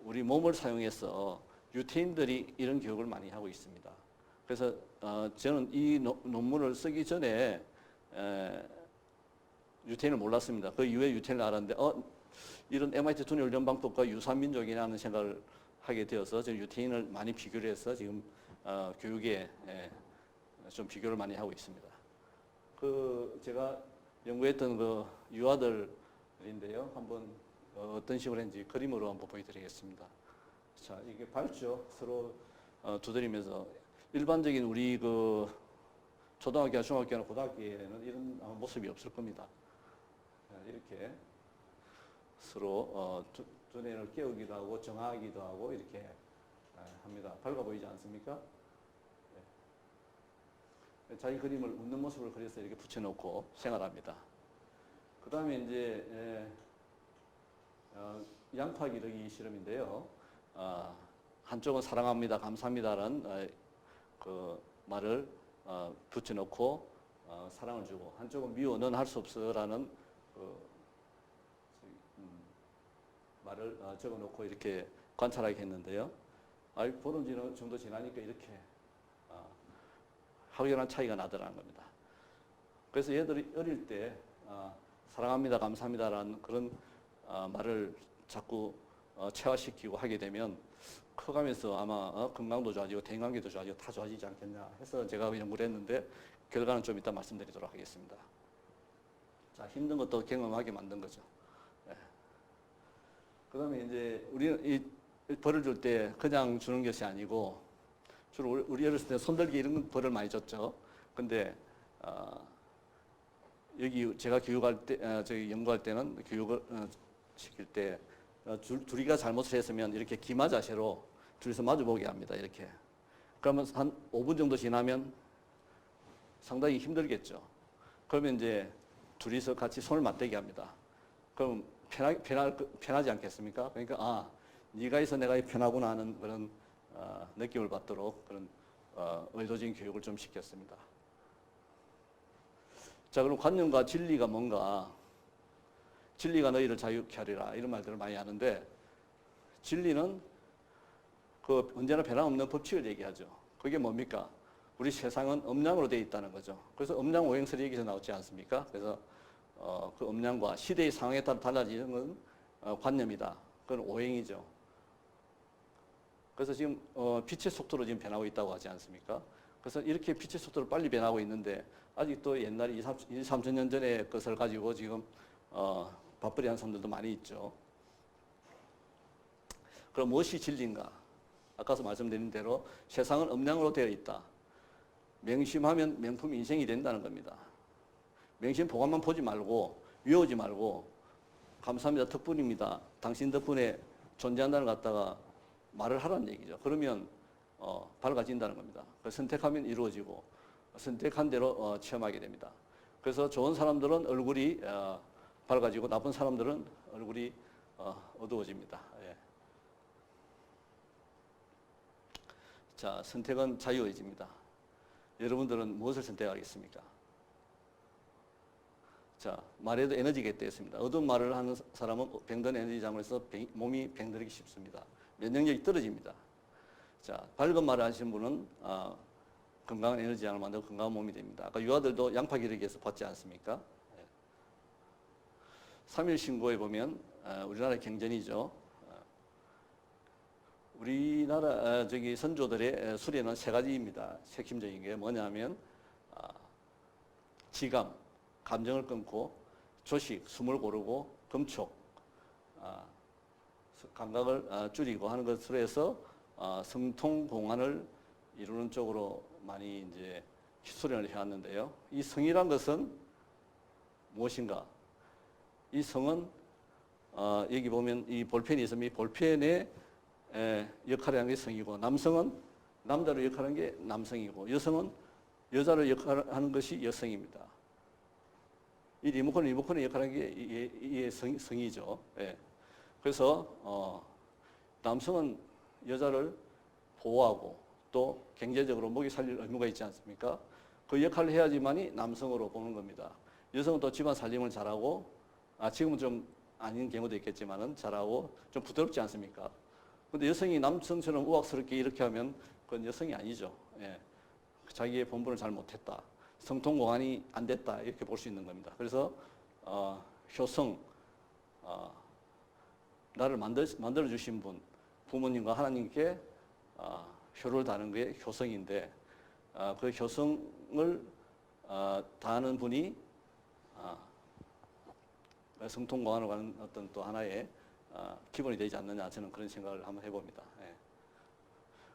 우리 몸을 사용해서 유태인들이 이런 교육을 많이 하고 있습니다. 그래서 저는 이 논문을 쓰기 전에 유태인을 몰랐습니다. 그 이후에 유태인을 알았는데 이런 MIT 두뇌 훈련 방법과 유사한 민족이라는 생각을 하게 되어서 저는 유태인을 많이 비교를 해서 지금 교육에 좀 비교를 많이 하고 있습니다. 그 제가 연구했던 그 유아들인데요. 한번 어떤 식으로 했는지 그림으로 한번 보여드리겠습니다. 자, 이게 밝죠? 서로 두드리면서 일반적인 우리 그 초등학교나 중학교나 고등학교에는 이런 모습이 없을 겁니다. 이렇게 서로 두뇌를 깨우기도 하고 정화하기도 하고 이렇게 합니다. 밝아 보이지 않습니까? 네. 자기 그림을 웃는 모습을 그려서 이렇게 붙여놓고 생활합니다. 그 다음에 이제 양파 기르기 실험인데요. 한쪽은 사랑합니다, 감사합니다라는 그 말을 붙여놓고 사랑을 주고 한쪽은 미워, 넌 할 수 없어라는 말을 적어놓고 이렇게 관찰하게 했는데요. 보름 정도 지나니까 이렇게 확연한 차이가 나더라는 겁니다. 그래서 얘들이 어릴 때 사랑합니다, 감사합니다라는 그런 말을 자꾸 체화시키고 하게 되면 커가면서 아마 건강도 좋아지고 대인관계도 좋아지고 다 좋아지지 않겠냐 해서 제가 연구를 했는데 결과는 좀 이따 말씀드리도록 하겠습니다. 자, 힘든 것도 경험하게 만든 거죠. 네. 그 다음에 이제 우리는 벌을 줄 때 그냥 주는 것이 아니고 주로 우리 어렸을 때 손들기 이런 벌을 많이 줬죠. 근데 여기 제가 교육할 때, 저기 연구할 때는 교육을 시킬 때 둘이가 잘못을 했으면 이렇게 기마 자세로 둘이서 마주보게 합니다. 이렇게. 그러면 한 5분 정도 지나면 상당히 힘들겠죠. 그러면 이제 둘이서 같이 손을 맞대게 합니다. 그럼 편하지 않겠습니까? 그러니까 네가 있어 내가 편하구나 하는 그런 느낌을 받도록 그런 의도적인 교육을 좀 시켰습니다. 자, 그럼 관념과 진리가 뭔가? 진리가 너희를 자유케 하리라 이런 말들을 많이 하는데 진리는 그 언제나 변함없는 법칙을 얘기하죠. 그게 뭡니까? 우리 세상은 음량으로 되어 있다는 거죠. 그래서 음량 오행설이 여기서 나오지 않습니까? 그래서 그 음량과 시대의 상황에 따라 달라지는 건 관념이다. 그건 오행이죠. 그래서 지금 빛의 속도로 지금 변하고 있다고 하지 않습니까? 그래서 이렇게 빛의 속도로 빨리 변하고 있는데 아직도 옛날에 2, 3천 년 전의 것을 가지고 지금 밥벌이 하는 사람들도 많이 있죠. 그럼 무엇이 진리인가? 아까서 말씀드린 대로 세상은 음량으로 되어 있다. 명심하면 명품 인생이 된다는 겁니다. 명심 보관만 보지 말고 외우지 말고 감사합니다, 덕분입니다, 당신 덕분에 존재한다는 걸 갖다가 말을 하라는 얘기죠. 그러면 밝아진다는 겁니다. 선택하면 이루어지고 선택한 대로 체험하게 됩니다. 그래서 좋은 사람들은 얼굴이 밝아지고 나쁜 사람들은 얼굴이 어두워집니다. 예. 자, 선택은 자유의지입니다. 여러분들은 무엇을 선택하겠습니까? 자, 말에도 에너지가 있다 했습니다. 어두운 말을 하는 사람은 병든 에너지 장으로서 몸이 병들기 쉽습니다. 면역력이 떨어집니다. 자, 밝은 말을 하시는 분은 건강한 에너지 장을 만들고 건강한 몸이 됩니다. 아까 유아들도 양파 기르기에서 봤지 않습니까? 3일 신고에 보면 우리나라의 경전이죠. 우리나라 저기 선조들의 수레는 세 가지입니다. 핵심적인 게 뭐냐면 지감, 감정을 끊고 조식, 숨을 고르고 금촉, 감각을 줄이고 하는 것으로 해서 성통공안을 이루는 쪽으로 많이 이제 수련을 해왔는데요. 이 성이란 것은 무엇인가? 이 성은 여기 보면 이 볼펜이 있으면 이 볼펜의 역할을 하는 게 성이고, 남성은 남자로 역할하는 게 남성이고, 여성은 여자로 역할하는 것이 여성입니다. 이 리모컨의 역할을 하는 게 이게 성이죠. 예. 그래서 남성은 여자를 보호하고 또 경제적으로 먹이 살릴 의무가 있지 않습니까? 그 역할을 해야지만이 남성으로 보는 겁니다. 여성은 또 집안 살림을 잘하고, 지금은 좀 아닌 경우도 있겠지만은 잘하고 좀 부드럽지 않습니까? 근데 여성이 남성처럼 우악스럽게 이렇게 하면 그건 여성이 아니죠. 예. 자기의 본분을 잘 못했다. 성통공안이 안 됐다. 이렇게 볼 수 있는 겁니다. 그래서 효성, 나를 만들어 주신 분, 부모님과 하나님께 효를 다하는 게 효성인데, 그 효성을 다하는 분이 성통공안으로 가는 어떤 또 하나의 기본이 되지 않느냐, 저는 그런 생각을 한번 해봅니다. 예.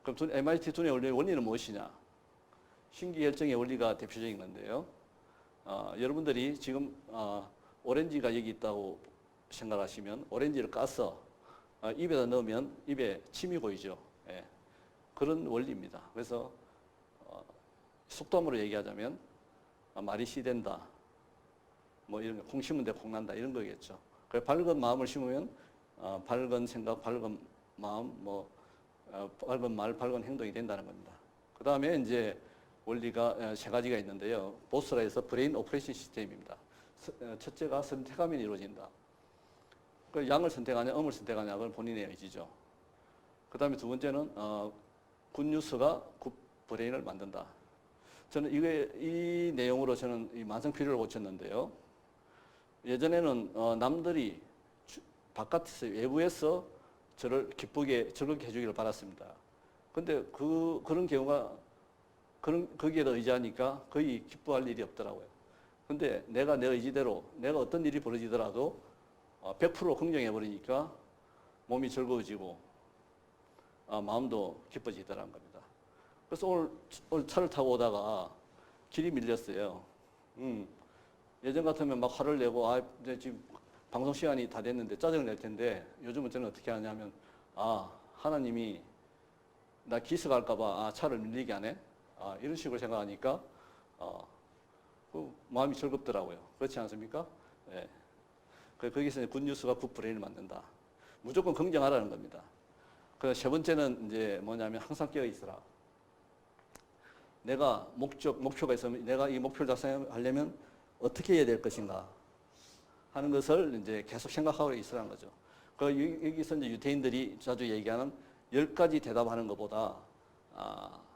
그럼 MIT 두뇌 원리는 무엇이냐? 신기혈정의 원리가 대표적인 건데요. 여러분들이 지금 오렌지가 여기 있다고 생각하시면 오렌지를 까서 입에다 넣으면 입에 침이 고이죠. 예. 그런 원리입니다. 그래서 속담으로 얘기하자면 말이 씨된다, 뭐 이런 콩 심은 데 콩 난다, 이런 거겠죠. 그래서 밝은 마음을 심으면 밝은 생각, 밝은 마음, 밝은 말, 밝은 행동이 된다는 겁니다. 그 다음에 이제 원리가 세 가지가 있는데요. 보스라에서 브레인 오퍼레이션 시스템입니다. 첫째가 선택하면 이루어진다. 그 양을 선택하냐, 음을 선택하냐, 그건 본인의 의지죠. 그 다음에 두 번째는 굿뉴스가 굿 브레인을 만든다. 저는 이 내용으로 저는 이 만성피로를 고쳤는데요. 예전에는 남들이 바깥에서, 외부에서 저를 기쁘게 즐겁게 해주기를 바랐습니다. 근데 그런 경우가 거기에 의지하니까 거의 기뻐할 일이 없더라고요. 근데 내가 내 의지대로 내가 어떤 일이 벌어지더라도 100% 긍정해 버리니까 몸이 즐거워지고 마음도 기뻐지더라는 겁니다. 그래서 오늘 차를 타고 오다가 길이 밀렸어요. 예전 같으면 막 화를 내고 이제 지금 방송 시간이 다 됐는데 짜증을 낼 텐데 요즘은 저는 어떻게 하냐면 하나님이 나 기스갈까봐 차를 밀리게 하네. 이런 식으로 생각하니까 그 마음이 즐겁더라고요. 그렇지 않습니까? 예. 거기서 굿뉴스가 굿브레인을 만든다. 무조건 긍정하라는 겁니다. 그래서 세 번째는 이제 뭐냐면 항상 깨어 있어라. 내가 목표가 있으면 내가 이 목표를 달성하려면 어떻게 해야 될 것인가 하는 것을 이제 계속 생각하고 있으라는 거죠. 여기서 이제 유태인들이 자주 얘기하는 10가지 대답하는 것보다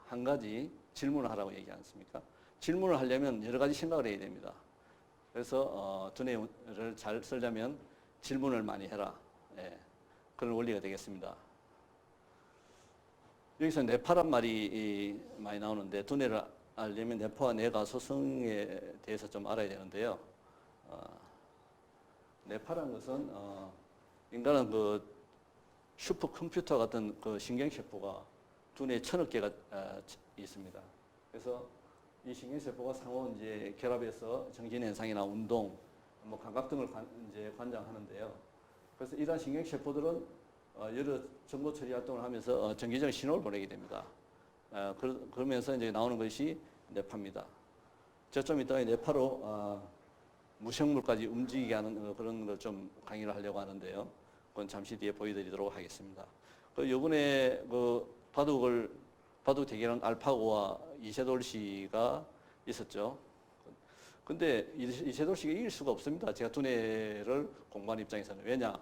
한 가지 질문을 하라고 얘기하지 않습니까? 질문을 하려면 여러 가지 생각을 해야 됩니다. 그래서 두뇌를 잘 쓰려면 질문을 많이 해라. 예, 그런 원리가 되겠습니다. 여기서 뇌파란 말이 많이 나오는데 두뇌를 알려면 뇌파와 뇌가 소성에 대해서 좀 알아야 되는데요. 뇌파란 것은 인간은 그 슈퍼컴퓨터 같은 그 신경세포가 두뇌에 1000억 개가 있습니다. 그래서 이 신경세포가 상호 이제 결합해서 정신현상이나 운동, 뭐 감각 등을 이제 관장하는데요. 그래서 이러한 신경세포들은 여러 정보 처리 활동을 하면서 전기적 신호를 보내게 됩니다. 그러면서 이제 나오는 것이 뇌파입니다. 제가 좀 이따가 뇌파로 무생물까지 움직이게 하는 그런 걸 좀 강의를 하려고 하는데요. 그건 잠시 뒤에 보여드리도록 하겠습니다. 요번에 바둑 대결은 알파고와 이세돌 씨가 있었죠. 근데 이세돌 씨가 이길 수가 없습니다. 제가 두뇌를 공부하는 입장에서는. 왜냐?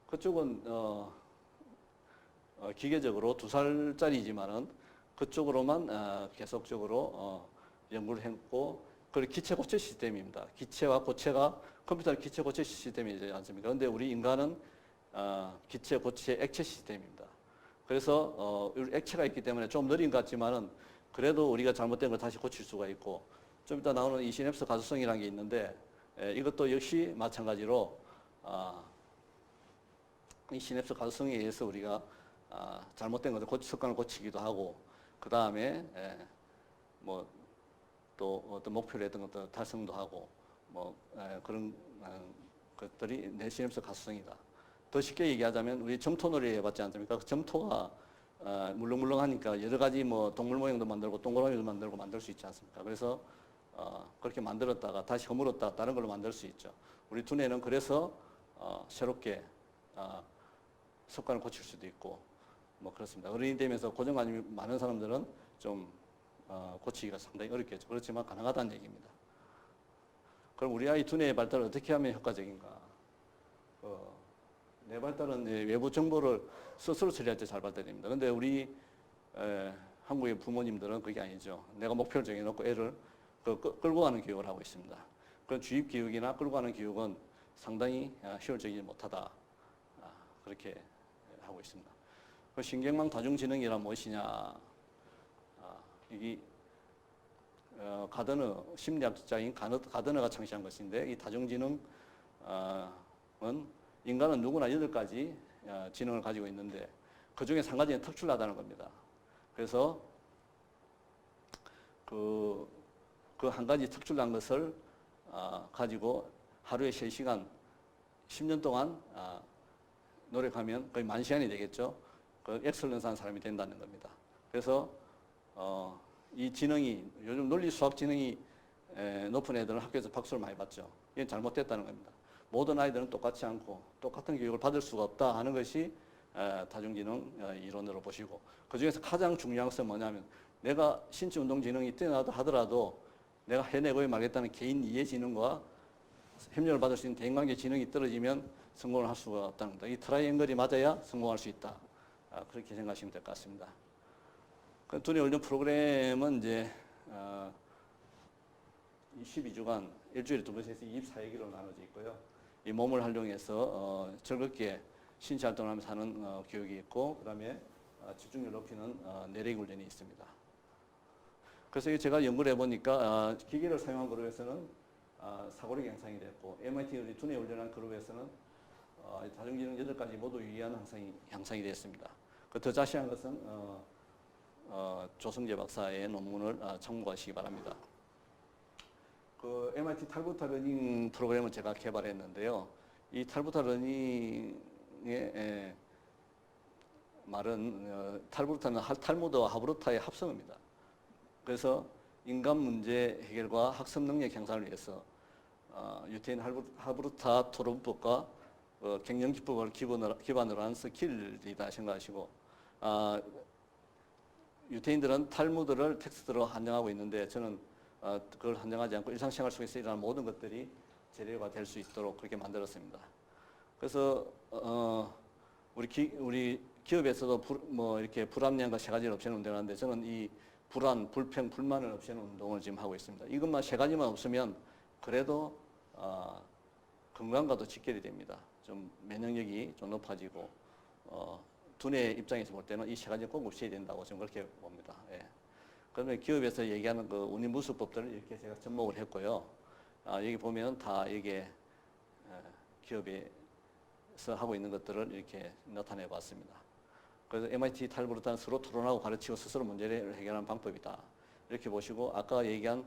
그쪽은 기계적으로 2살짜리지만은 그쪽으로만 계속적으로 연구를 했고, 그리고 기체 고체 시스템입니다. 기체와 고체가 컴퓨터는 기체 고체 시스템이지 않습니까? 그런데 우리 인간은 기체 고체 액체 시스템입니다. 그래서 액체가 있기 때문에 좀 느린 것 같지만은 그래도 우리가 잘못된 걸 다시 고칠 수가 있고, 좀 이따 나오는 이 시냅스 가소성이라는 게 있는데 이것도 역시 마찬가지로 이 시냅스 가소성에 의해서 우리가 잘못된 것을 습관을 고치기도 하고, 그 다음에 뭐 또 어떤 목표를 했던 것도 달성도 하고, 뭐 그런 것들이 내 시냅스 가소성이다. 더 쉽게 얘기하자면 우리 점토놀이 해봤지 않습니까? 그 점토가 물렁물렁하니까 여러 가지 뭐 동물 모양도 만들고 동그라미도 만들고 만들 수 있지 않습니까? 그래서 그렇게 만들었다가 다시 허물었다가 다른 걸로 만들 수 있죠. 우리 두뇌는 그래서 새롭게 습관을 고칠 수도 있고 뭐 그렇습니다. 어른이 되면서 고정관념이 많은 사람들은 좀 고치기가 상당히 어렵겠죠. 그렇지만 가능하다는 얘기입니다. 그럼 우리 아이 두뇌의 발달을 어떻게 하면 효과적인가? 뇌 발달은 외부 정보를 스스로 처리할 때 잘 발달됩니다. 그런데 우리 한국의 부모님들은 그게 아니죠. 내가 목표를 정해놓고 애를 끌고 가는 교육을 하고 있습니다. 그런 주입 교육이나 끌고 가는 교육은 상당히 효율적이지 못하다. 그렇게 하고 있습니다. 신경망 다중지능이란 무엇이냐? 이게 가드너, 심리학자인 가드너가 창시한 것인데, 이 다중지능은 인간은 누구나 8가지 지능을 가지고 있는데 그 중에 1가지는 특출나다는 겁니다. 그래서 그 한 가지 특출난 것을 가지고 하루에 3시간 10년 동안 노력하면 거의 10,000시간이 되겠죠. 그 엑셀런스한 사람이 된다는 겁니다. 그래서 이 지능이, 요즘 논리 수학 지능이 높은 애들은 학교에서 박수를 많이 받죠. 이건 잘못됐다는 겁니다. 모든 아이들은 똑같지 않고 똑같은 교육을 받을 수가 없다 하는 것이 다중지능 이론으로 보시고, 그 중에서 가장 중요한 것은 뭐냐면 내가 신체 운동 지능이 뛰어나다 하더라도 내가 해내고 말겠다는 개인 이해 지능과 협력을 받을 수 있는 대인관계 지능이 떨어지면 성공을 할 수가 없다는 겁니다. 이 트라이앵글이 맞아야 성공할 수 있다. 그렇게 생각하시면 될 것 같습니다. 그 두뇌 훈련 프로그램은 이제 12주간 일주일에 2번씩 해서 24일로 나눠져 있고요. 이 몸을 활용해서 즐겁게 신체 활동을 하면서 하는 교육이 있고, 그 다음에 집중력 높이는 내레기 훈련이 있습니다. 그래서 제가 연구를 해보니까 기계를 사용한 그룹에서는 사고력 향상이 됐고, MIT 두뇌 훈련한 그룹에서는 자정기능 8가지 모두 유의한 향상이 됐습니다. 더 자세한 것은 조성재 박사의 논문을 참고하시기 바랍니다. 그 MIT 탈부타 러닝 프로그램을 제가 개발했는데요. 이 탈부타 러닝의 말은 탈부타는 탈무드와 하브루타의 합성어입니다. 그래서 인간 문제 해결과 학습 능력 향상을 위해서 유태인 하브루타 토론법과 경영 기법을 기반으로 한 스킬이다 생각하시고, 유태인들은 탈무드를 텍스트로 한정하고 있는데 저는 그걸 한정하지 않고 일상생활 속에서 일어나는 모든 것들이 재료가 될 수 있도록 그렇게 만들었습니다. 그래서 우리 기업에서도 이렇게 불합리함과 세 가지를 없애는 운동을 하는데, 저는 이 불안, 불평, 불만을 없애는 운동을 지금 하고 있습니다. 이것만 세 가지만 없으면 그래도 건강과도 직결이 됩니다. 좀 면역력이 좀 높아지고, 두뇌 입장에서 볼 때는 이 세 가지는 꼭 없애야 된다고 저는 그렇게 봅니다. 예. 그러면 기업에서 얘기하는 그 운임부수법들을 이렇게 제가 접목을 했고요. 여기 보면 다 이게 기업에서 하고 있는 것들을 이렇게 나타내 봤습니다. 그래서 MIT 탈부르타는 서로 토론하고 가르치고 스스로 문제를 해결하는 방법이다. 이렇게 보시고, 아까 얘기한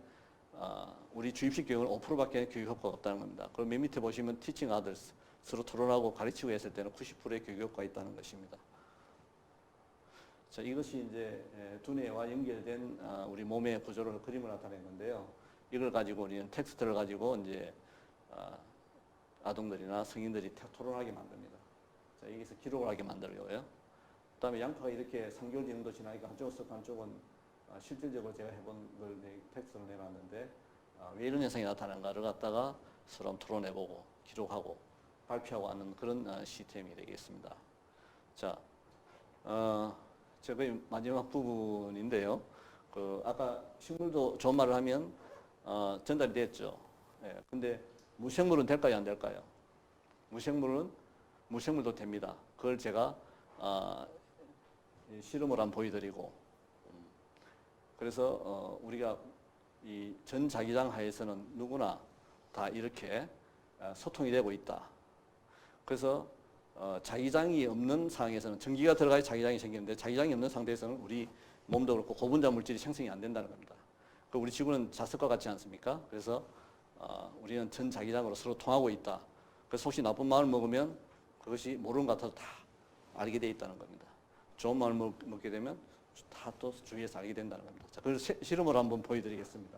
우리 주입식 교육은 5%밖에 교육 효과가 없다는 겁니다. 그리고 맨 밑에 보시면 teaching others, 서로 토론하고 가르치고 했을 때는 90%의 교육 효과가 있다는 것입니다. 자, 이것이 이제 두뇌와 연결된 우리 몸의 구조를 그림을 나타냈는데요. 이걸 가지고 우리는 텍스트를 가지고 이제 아동들이나 성인들이 토론하게 만듭니다. 자, 여기서 기록을 하게 만들고요. 그다음에 양파가 이렇게 3개월 정도 지나니까 한쪽은 썩고 한쪽은 실질적으로 제가 해본 걸 텍스트로 내놨는데, 왜 이런 현상이 나타나는가를 갖다가 서로 토론해보고 기록하고 발표하고 하는 그런 시스템이 되겠습니다. 자, 제가 마지막 부분인데요. 아까 식물도 좋은 말을 하면 전달이 됐죠. 예, 근데 무생물은 될까요, 안 될까요? 무생물도 됩니다. 그걸 제가 실험을 한번 보여드리고, 그래서 우리가 이 전자기장 하에서는 누구나 다 이렇게 소통이 되고 있다. 그래서 자기장이 없는 상황에서는, 전기가 들어가야 자기장이 생기는데 자기장이 없는 상태에서는 우리 몸도 그렇고 고분자 물질이 생성이 안 된다는 겁니다. 우리 지구는 자석과 같지 않습니까? 그래서 우리는 전자기장으로 서로 통하고 있다. 그래서 혹시 나쁜 마음을 먹으면 그것이 모르는 것 같아도 다 알게 돼 있다는 겁니다. 좋은 마음을 먹게 되면 다 또 주위에서 알게 된다는 겁니다. 자, 그걸 실험으로 한번 보여드리겠습니다.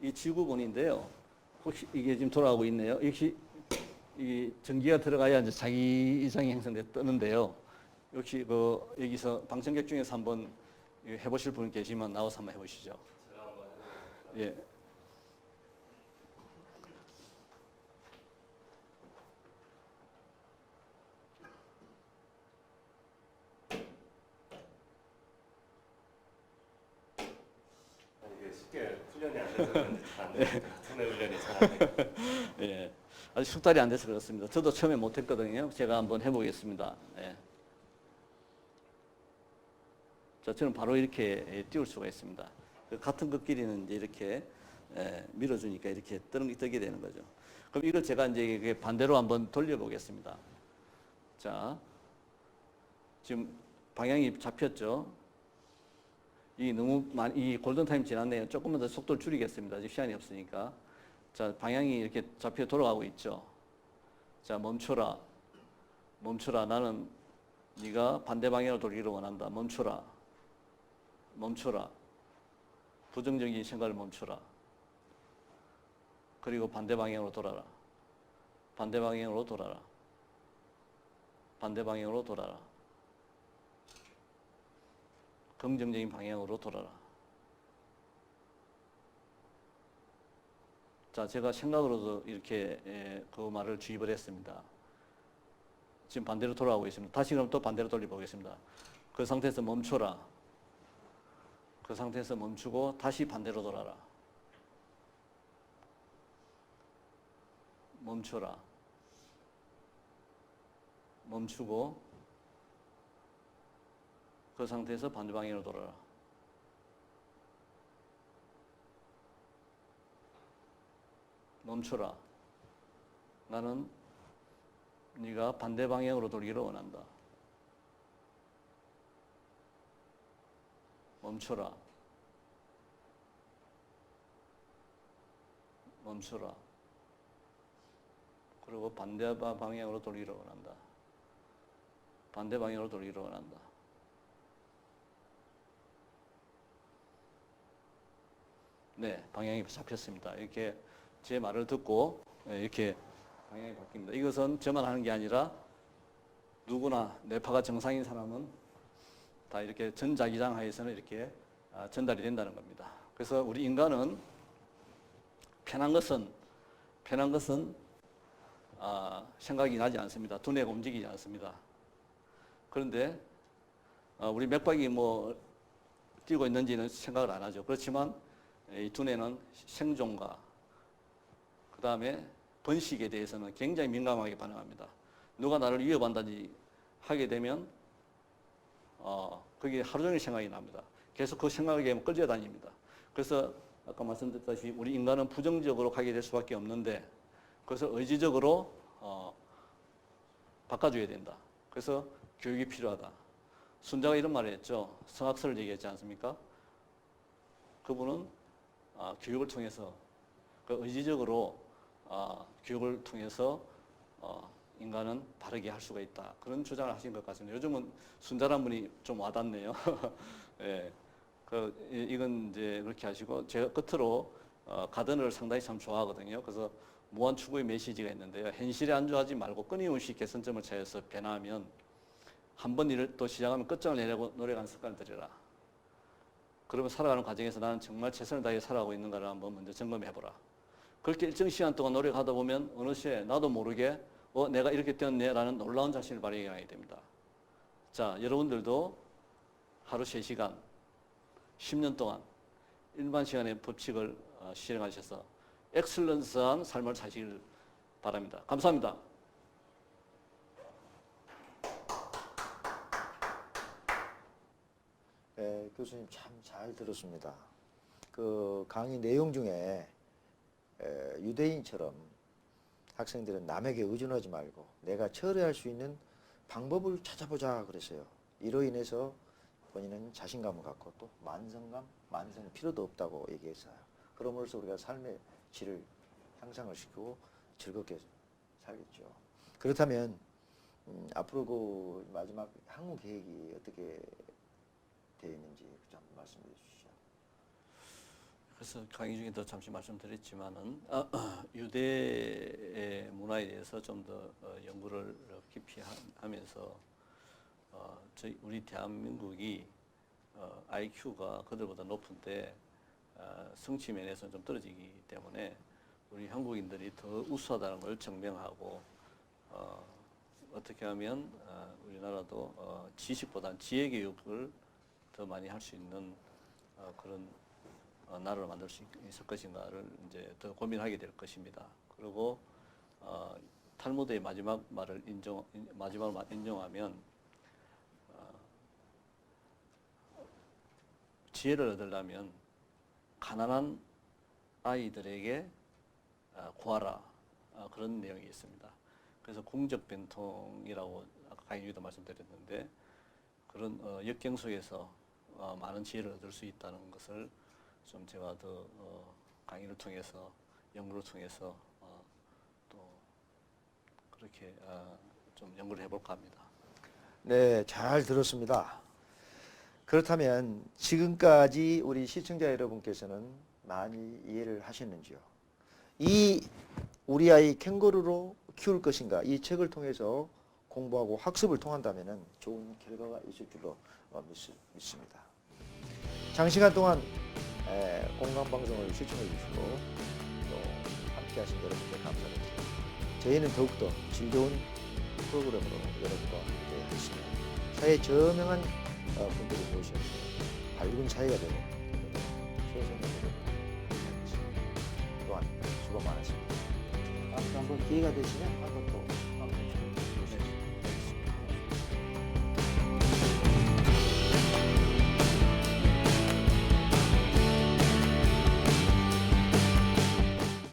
이 지구본인데요. 혹시 이게 지금 돌아가고 있네요. 역시 이 전기가 들어가야 이제 자기장이 형성돼 뜨는데요. 역시 여기서 방청객 중에서 한번 해보실 분 계시면 나와서 한번 해보시죠. 예. 이게 쉽게 훈련이 안 돼서 그런지 두뇌 훈련이 잘 안 돼요. 예. 아직 숙달이 안 돼서 그렇습니다. 저도 처음에 못했거든요. 제가 한번 해보겠습니다. 예. 자, 저는 바로 이렇게 띄울 수가 있습니다. 같은 것끼리는 이제 이렇게 밀어주니까 이렇게 뜨게 되는 거죠. 그럼 이걸 제가 이제 반대로 한번 돌려보겠습니다. 자, 지금 방향이 잡혔죠. 이 골든타임 지났네요. 조금만 더 속도를 줄이겠습니다. 아직 시간이 없으니까. 자, 방향이 이렇게 잡혀 돌아가고 있죠. 자, 멈춰라. 멈춰라. 나는 네가 반대 방향으로 돌기를 원한다. 멈춰라. 멈춰라. 부정적인 생각을 멈춰라. 그리고 반대 방향으로 돌아라. 반대 방향으로 돌아라. 반대 방향으로 돌아라. 긍정적인 방향으로 돌아라. 자, 제가 생각으로도 이렇게 그 말을 주입을 했습니다. 지금 반대로 돌아가고 있습니다. 다시 그럼 또 반대로 돌려보겠습니다. 그 상태에서 멈춰라. 그 상태에서 멈추고 다시 반대로 돌아라. 멈춰라. 멈추고 그 상태에서 반대 방향으로 돌아라. 멈춰라. 나는 네가 반대 방향으로 돌기를 원한다. 멈춰라. 멈춰라. 그리고 반대 방향으로 돌기를 원한다. 반대 방향으로 돌기를 원한다. 네, 방향이 잡혔습니다. 이렇게 제 말을 듣고 이렇게 방향이 바뀝니다. 이것은 저만 하는 게 아니라 누구나 뇌파가 정상인 사람은 다 이렇게 전자기장 하에서는 이렇게 전달이 된다는 겁니다. 그래서 우리 인간은 편한 것은 생각이 나지 않습니다. 두뇌가 움직이지 않습니다. 그런데 우리 맥박이 뭐 뛰고 있는지는 생각을 안 하죠. 그렇지만 이 두뇌는 생존과 그 다음에 번식에 대해서는 굉장히 민감하게 반응합니다. 누가 나를 위협한다든지 하게 되면 그게 하루 종일 생각이 납니다. 계속 그 생각에 끌려다닙니다. 그래서 아까 말씀드렸다시피 우리 인간은 부정적으로 가게 될 수밖에 없는데 그래서 의지적으로 바꿔줘야 된다. 그래서 교육이 필요하다. 순자가 이런 말을 했죠. 성악설을 얘기했지 않습니까? 그분은 교육을 통해서 의지적으로 교육을 통해서 인간은 바르게 할 수가 있다. 그런 주장을 하신 것 같습니다. 요즘은 순자란 분이 좀 와닿네요. 예, 이건 이제 그렇게 하시고 제가 끝으로 가든을 상당히 참 좋아하거든요. 그래서 무한 추구의 메시지가 있는데요. 현실에 안주하지 말고 끊임없이 개선점을 찾아서 변화하면 한 번 일을 또 시작하면 끝장을 내려고 노력하는 습관을 들여라. 그러면 살아가는 과정에서 나는 정말 최선을 다해 살아가고 있는가를 한번 먼저 점검해보라. 그렇게 일정 시간 동안 노력하다 보면 어느새 나도 모르게 내가 이렇게 되었네 라는 놀라운 자신을 발견하게 됩니다. 자, 여러분들도 하루 3시간, 10년 동안 일반 시간의 법칙을 실행하셔서 엑셀런스한 삶을 사시길 바랍니다. 감사합니다. 네, 교수님 참 잘 들었습니다. 그 강의 내용 중에 유대인처럼 학생들은 남에게 의존하지 말고 내가 처리할 수 있는 방법을 찾아보자 그랬어요. 이로 인해서 본인은 자신감을 갖고 또 만성은 필요도 없다고 얘기했어요. 그럼으로써 우리가 삶의 질을 향상을 시키고 즐겁게 살겠죠. 그렇다면 앞으로 그 마지막 학문 계획이 어떻게 되어 있는지 좀 말씀해 주시죠. 그래서 강의 중에도 잠시 말씀드렸지만은 유대의 문화에 대해서 좀 더 연구를 깊이 하면서 우리 대한민국이 IQ가 그들보다 높은데 성취 면에서는 좀 떨어지기 때문에 우리 한국인들이 더 우수하다는 걸 증명하고 어떻게 하면 우리나라도 지식보다는 지혜 교육을 더 많이 할 수 있는 그런 나라를 만들 수 있을 것인가를 이제 더 고민하게 될 것입니다. 그리고 탈무드의 마지막 말을 인정하면 지혜를 얻으려면 가난한 아이들에게 구하라 그런 내용이 있습니다. 그래서 공적 변통이라고 아까 강의에도 말씀드렸는데 그런 역경 속에서 많은 지혜를 얻을 수 있다는 것을 좀 제가 더 강의를 통해서 연구를 통해서 또 그렇게 좀 연구를 해볼까 합니다. 네, 잘 들었습니다. 그렇다면 지금까지 우리 시청자 여러분께서는 많이 이해를 하셨는지요? 이 우리 아이 캥거루로 키울 것인가? 이 책을 통해서 공부하고 학습을 통한다면 좋은 결과가 있을 줄로 믿습니다. 장시간 동안 공강방송을 시청해 주시고 또 함께 하신 여러분께 감사드립니다. 저희는 더욱더 질 좋은 프로그램으로 여러분과 함께 하시며 사회에 저명한 분들이 모셔서 밝은 사회가 되고 최선의 노력을 하겠습니다. 또한 수고 많으십니다. 다음에 한번 기회가 되시면 한번 또